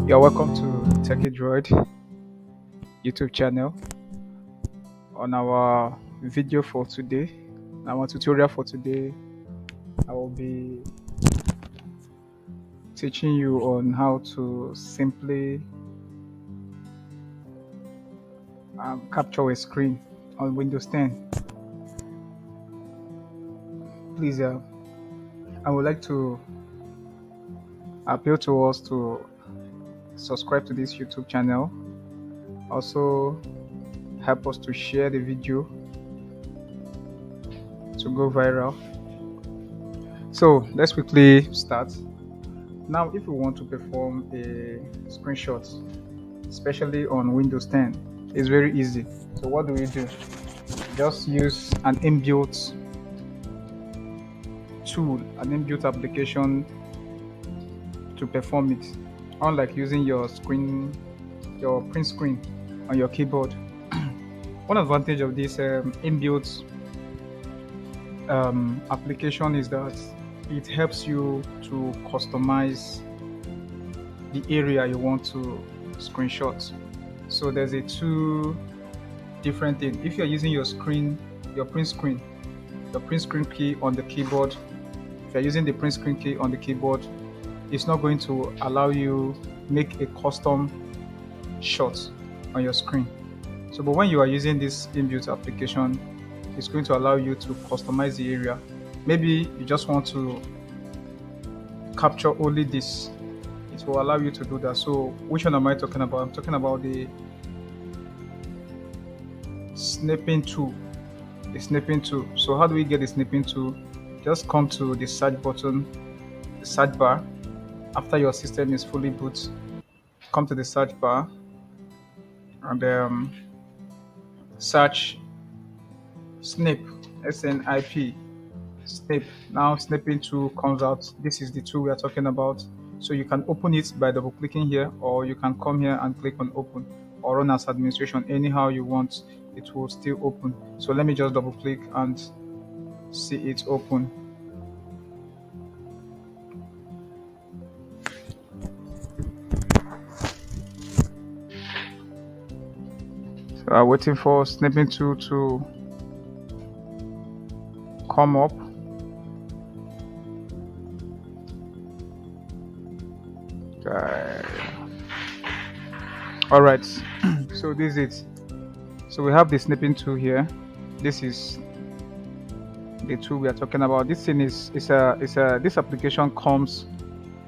You're welcome to Techy Droid YouTube channel. On our video for today, our tutorial for today, I will be teaching you on how to simply capture a screen on Windows 10. Please, I would like to appeal to us to subscribe to this YouTube channel. Also, help us to share the video to go viral. So let's quickly start. Now, if you want to perform a screenshot, especially on Windows 10, it's very easy. So what do? Just use an inbuilt tool, an inbuilt application to perform it. Unlike using your print screen on your keyboard. One advantage of this inbuilt application is that it helps you to customize the area you want to screenshot. So there's a two different thing. If you're using your print screen key on the keyboard, if you're using the print screen key on the keyboard, it's not going to allow you make a custom shot on your screen. So, but when you are using this inbuilt application, it's going to allow you to customize the area. Maybe you just want to capture only this. It will allow you to do that. So, which one am I talking about? I'm talking about the snipping tool. The snipping tool. So, how do we get the snipping tool? Just come to the search button, the search bar. After your system is fully boot, come to the search bar and search snip, snip, snip. Now snipping tool comes out. This is the tool we are talking about. So you can open it by double clicking here, or you can come here and click on open, or run as administration. Anyhow you want, it will still open. So let me just double click and see it open. So I'm waiting for snipping tool to come up. All right. So this is it. So we have the snipping tool here. This is the tool we are talking about. This thing is this application comes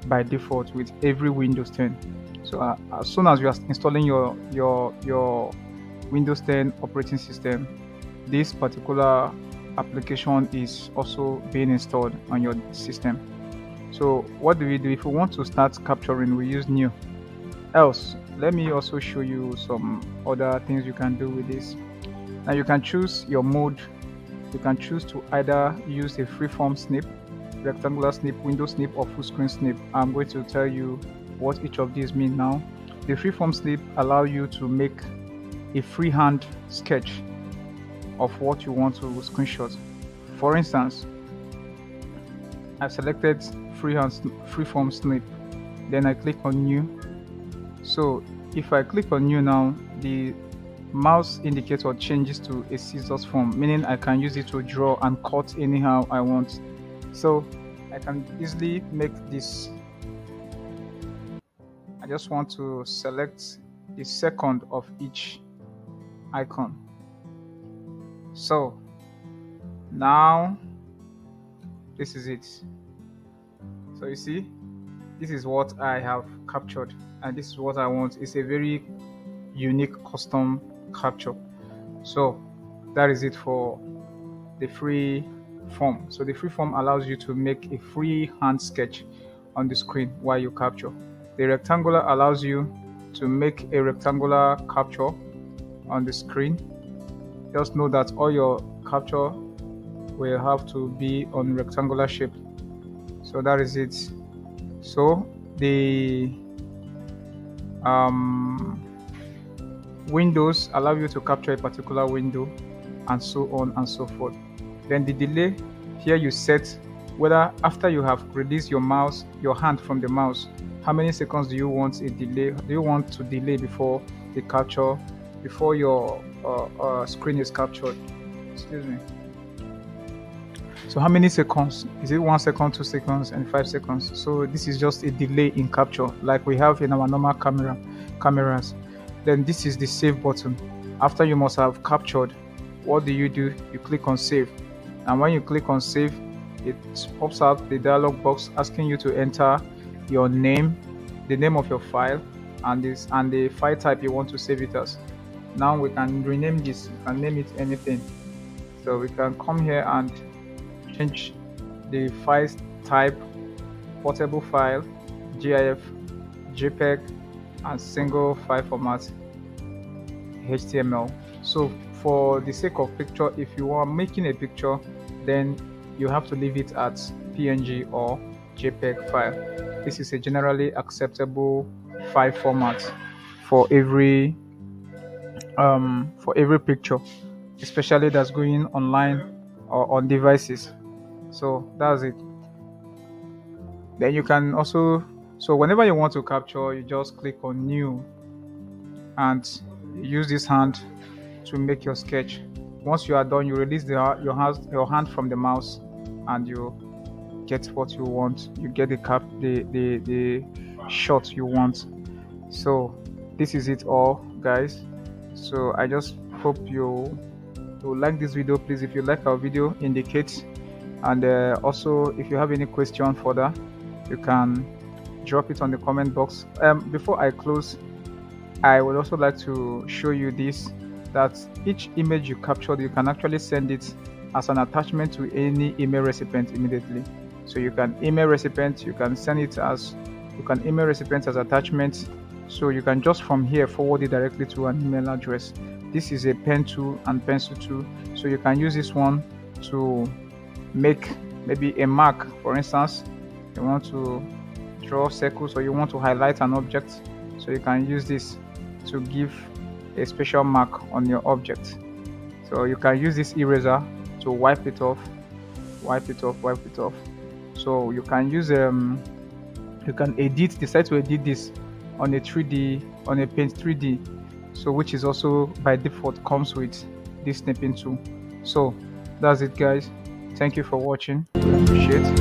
by default with every Windows 10. So as soon as you are installing your Windows 10 operating system, this particular application is also being installed on your system. So what do? If we want to start capturing, we use new. Else, let me also show you some other things you can do with this. Now you can choose your mode. You can choose to either use a freeform snip, rectangular snip, window snip, or full screen snip. I'm going to tell you what each of these mean now. The freeform snip allow you to make a freehand sketch of what you want to screenshot. For instance, I've selected freeform snip, then I click on new. So if I click on new now, the mouse indicator changes to a scissors form, meaning I can use it to draw and cut anyhow I want. So I can easily make this. I just want to select the second of each icon. So now this is it. So you see, this is what I have captured, and this is what I want. It's a very unique custom capture. So that is it for the free form. So the free form allows you to make a free hand sketch on the screen while you capture. The rectangular allows you to make a rectangular capture on the screen. Just know that all your capture will have to be on rectangular shape. So that is it. So the windows allow you to capture a particular window. and so on and so forth. Then the delay, here you set whether after you have released your hand from the mouse, how many seconds do you want a delay? Do you want to delay before the capture, before your screen is captured? Excuse me. So how many seconds? Is it 1 second, 2 seconds, and 5 seconds? So this is just a delay in capture, like we have in our normal cameras. Then this is the save button. After you must have captured, what do? You click on save, and when you click on save, it pops out the dialog box asking you to enter your name, the name of your file, and the file type you want to save it as. Now we can rename this. We can name it anything. So we can come here and change the file type: portable file, GIF, JPEG, and single file format, HTML. So for the sake of picture, if you are making a picture, then you have to leave it at PNG or JPEG file. This is a generally acceptable file format for every picture, especially that's going online or on devices. So that's it. Then you can also, so whenever you want to capture, you just click on new and use this hand to make your sketch. Once you are done, you release your hand from the mouse, and you get what you want. You get the shot you want. So this is it all, guys. So I just hope you like this video. Please, if you like our video, indicate. And also, if you have any question further, you can drop it on the comment box. Before I close, I would also like to show you this, that each image you captured, you can actually send it as an attachment to any email recipient immediately. So you can email recipient, you can send it as, you can email recipient as attachment. So you can just from here forward it directly to an email address. This is a pen tool and pencil tool. So you can use this one to make maybe a mark. For instance, you want to draw circles or you want to highlight an object. So you can use this to give a special mark on your object. So you can use this eraser to wipe it off. So you can use you can decide to edit this on a 3D, on a Paint 3D, so which is also by default comes with this snipping tool. So that's it, guys. Thank you for watching. I appreciate it.